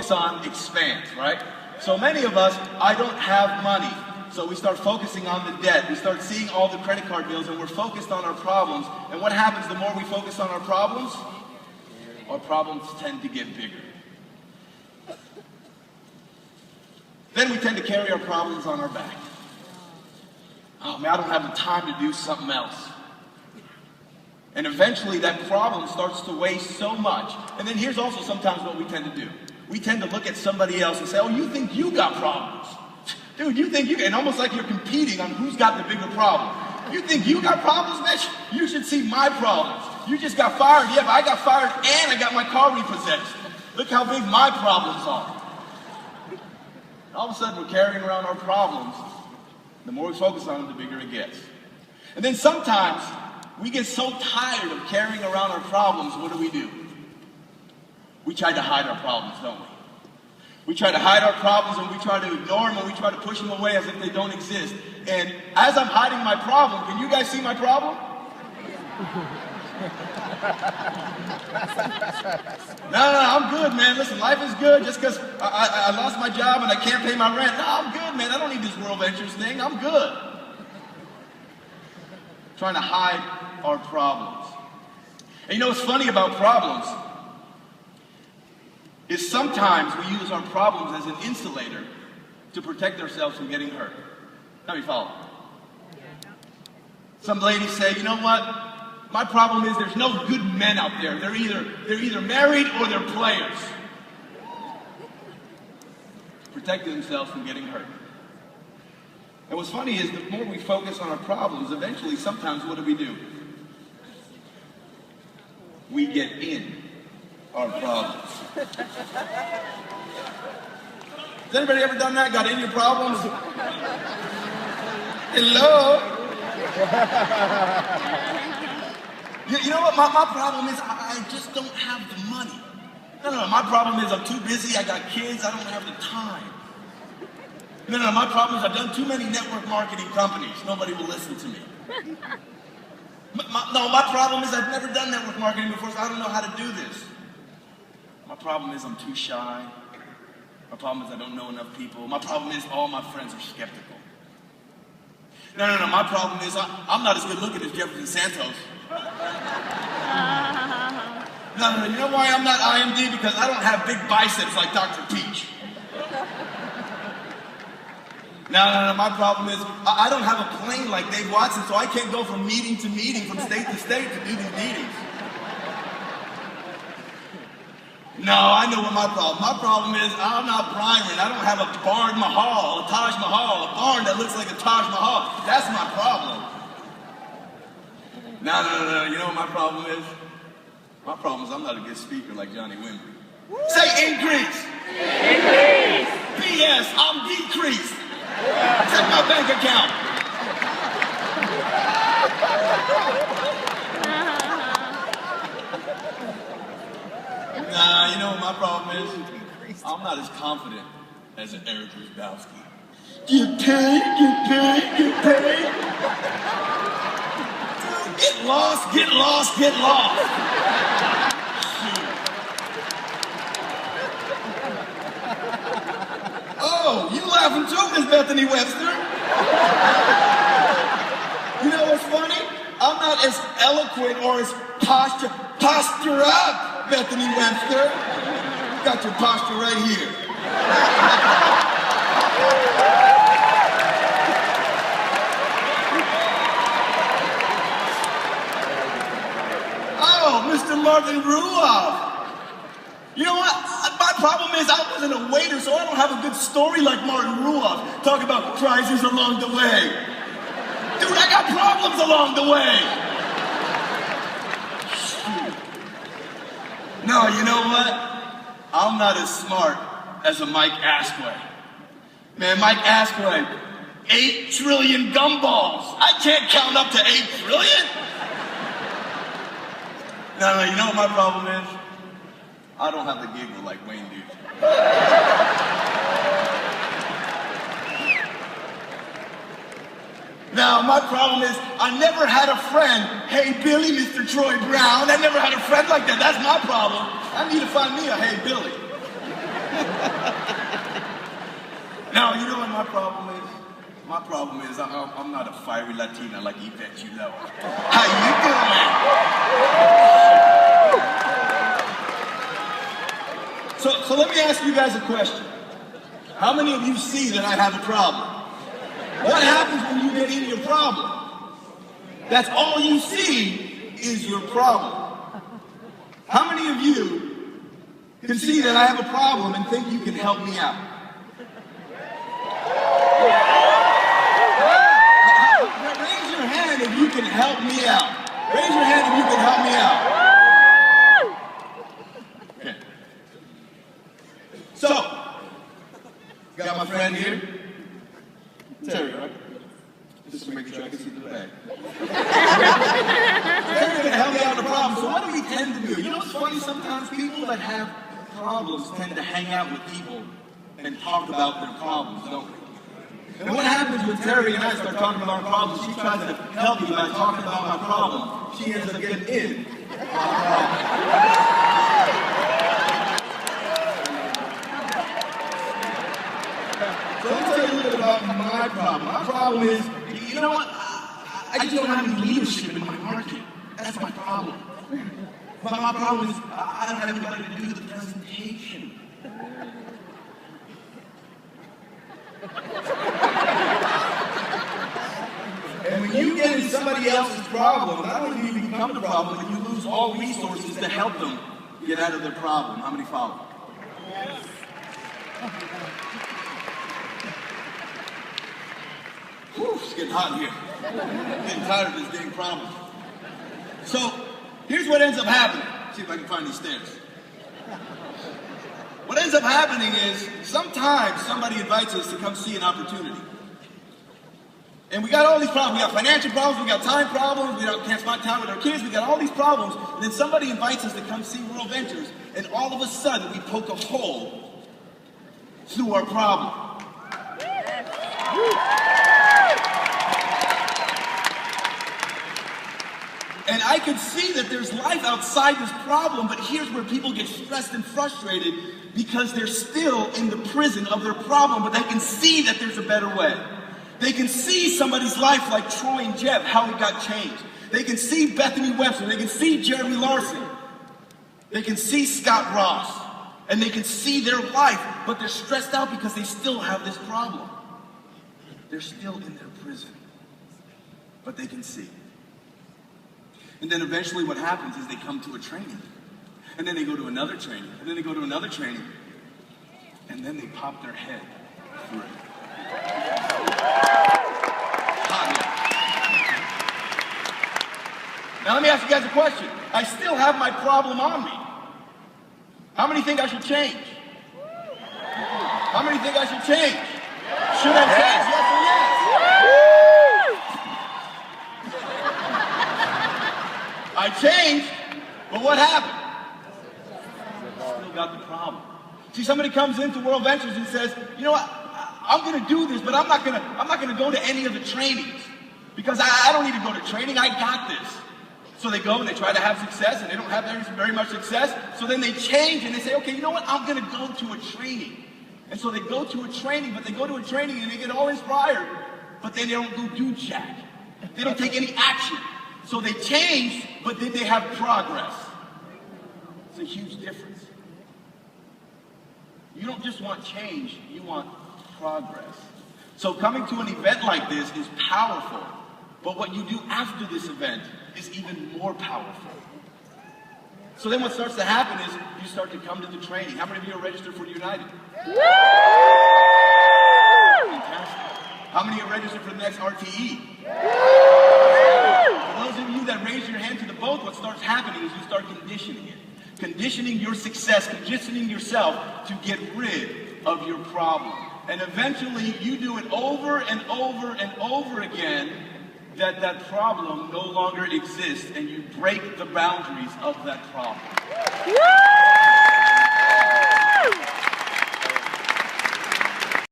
focus on expands, right? So many of us, I don't have money. So we start focusing on the debt. We start seeing all the credit card bills, and we're focused on our problems. And what happens the more we focus on our problems tend to get bigger. Then we tend to carry our problems on our back. Oh man, I don't have the time to do something else. And eventually that problem starts to weigh so much. And then here's also sometimes what we tend to do. We tend to look at somebody else and say, oh, you think you got problems. Dude, you think you, and almost like you're competing on who's got the bigger problem. You think you got problems, bitch? You should see my problems. You just got fired. Yeah, but I got fired and I got my car repossessed. Look how big my problems are. And all of a sudden we're carrying around our problems. The more we focus on them, the bigger it gets. And then sometimes we get so tired of carrying around our problems, what do? We try to hide our problems, don't we? We try to hide our problems and we try to ignore them and we try to push them away as if they don't exist. And as I'm hiding my problem, can you guys see my problem? No, I'm good, man. Listen, life is good just because I lost my job and I can't pay my rent. No, I'm good, man. I don't need this World Ventures thing. I'm good. Trying to hide our problems. And you know what's funny about problems? Is sometimes we use our problems as an insulator to protect ourselves from getting hurt. How do you follow? Some ladies say, you know what? My problem is there's no good men out there. They're either married or they're players. Protecting themselves from getting hurt. And what's funny is the more we focus on our problems, eventually sometimes what do? We get in our problems. Has anybody ever done that? Got in your problems? Hello? You know what? My problem is I just don't have the money. No, my problem is I'm too busy. I got kids. I don't have the time. No, my problem is I've done too many network marketing companies. Nobody will listen to me. My problem is I've never done network marketing before, so I don't know how to do this. My problem is I'm too shy. My problem is I don't know enough people. My problem is all my friends are skeptical. No, my problem is I'm not as good looking as Jefferson Santos. No, you know why I'm not IMD? Because I don't have big biceps like Dr. Peach. No, my problem is I don't have a plane like Dave Watson, so I can't go from meeting to meeting, from state to state to do these meetings. No, I know what my problem. My problem is I'm not Byron. I don't have a Taj Mahal, a barn that looks like a Taj Mahal. That's my problem. No. You know what my problem is? My problem is I'm not a good speaker like Johnny Wimbrey. Say increase. Increase. BS, I'm decreased. Check my bank account. Nah, you know what my problem is? I'm not as confident as an Eric Rosbowski. Get paid. Dude, get lost. Oh, you laughing too, Miss Bethany Webster? You know what's funny? I'm not as eloquent or as posture up, Bethany Webster. Got your posture right here. Oh, Mr. Martin Ruoff. You know what? My problem is I wasn't a waiter, so I don't have a good story like Martin Ruoff. Talk about crises along the way. Dude, I got problems along the way. No, you know what? I'm not as smart as a Mike Asquith. Man, Mike Asquith, 8 trillion gumballs. I can't count up to 8 trillion. No, you know what my problem is? I don't have the giggle like Wayne do. Now, my problem is I never had a friend, hey Billy, Mr. Troy Brown. I never had a friend like that. That's my problem. I need to find me a hey Billy. Now, you know what my problem is? My problem is I'm not a fiery Latina like Dave Ulloa. How you doing? So let me ask you guys a question. How many of you see that I have a problem? What happens when you get in your problem? That's all you see is your problem. How many of you can see that I have a problem and think you can help me out? Raise your hand if you can help me out. Raise your hand if you can help me out. Okay. So, got my friend here. Terry, right? Just to make sure I can see the bag. Terry's going to help me out with the problem. So what do we tend to do? You know what's funny? Sometimes people that have problems tend to hang out with people and talk about their problems, don't we? And what happens when Terry and I start talking about our problems? She tries to help me by talking about my problem. She ends up getting in my problem. So let me tell you a little bit about my problem. My problem is, you know what? I just don't have any leadership in my market. That's my problem. But my problem is, I don't have anybody to do the presentation. And when you get in somebody else's problem, not only do you become the problem, but you lose all resources to help them get out of their problem. How many follow? Yes. Whew, it's getting hot in here. I'm getting tired of this dang problem. So, here's what ends up happening. Let's see if I can find these stairs. What ends up happening is, sometimes somebody invites us to come see an opportunity. And we got all these problems. We got financial problems, we got time problems, we can't spend time with our kids, we got all these problems. And then somebody invites us to come see World Ventures, and all of a sudden we poke a hole through our problem. And I can see that there's life outside this problem, but here's where people get stressed and frustrated because they're still in the prison of their problem, but they can see that there's a better way. They can see somebody's life like Troy and Jeff, how it got changed. They can see Bethany Webster, they can see Jeremy Larson. They can see Scott Ross, and they can see their life, but they're stressed out because they still have this problem. They're still in their prison, but they can see. And then eventually what happens is they come to a training. And then they go to another training. And then they go to another training. And then they pop their head through. Now let me ask you guys a question. I still have my problem on me. How many think I should change? How many think I should change? Should I change? Yes or yes? I changed, but what happened? Still got the problem. See, somebody comes into World Ventures and says, you know what, I'm going to do this, but I'm not going to go to any of the trainings because I don't need to go to training. I got this. So they go and they try to have success, and they don't have very much success. So then they change and they say, okay, you know what, I'm going to go to a training. And so they go to a training, but they go to a training and they get all inspired, but then they don't go do jack. They don't take any action. So they change, but then they have progress. It's a huge difference. You don't just want change, you want progress. So coming to an event like this is powerful, but what you do after this event is even more powerful. So then what starts to happen is you start to come to the training. How many of you are registered for United? Fantastic. How many are registered for the next RTE? For those of you that raise your hand to the both, what starts happening is you start conditioning it. Conditioning your success, conditioning yourself to get rid of your problem. And eventually you do it over and over and over again, that problem no longer exists, and you break the boundaries of that problem.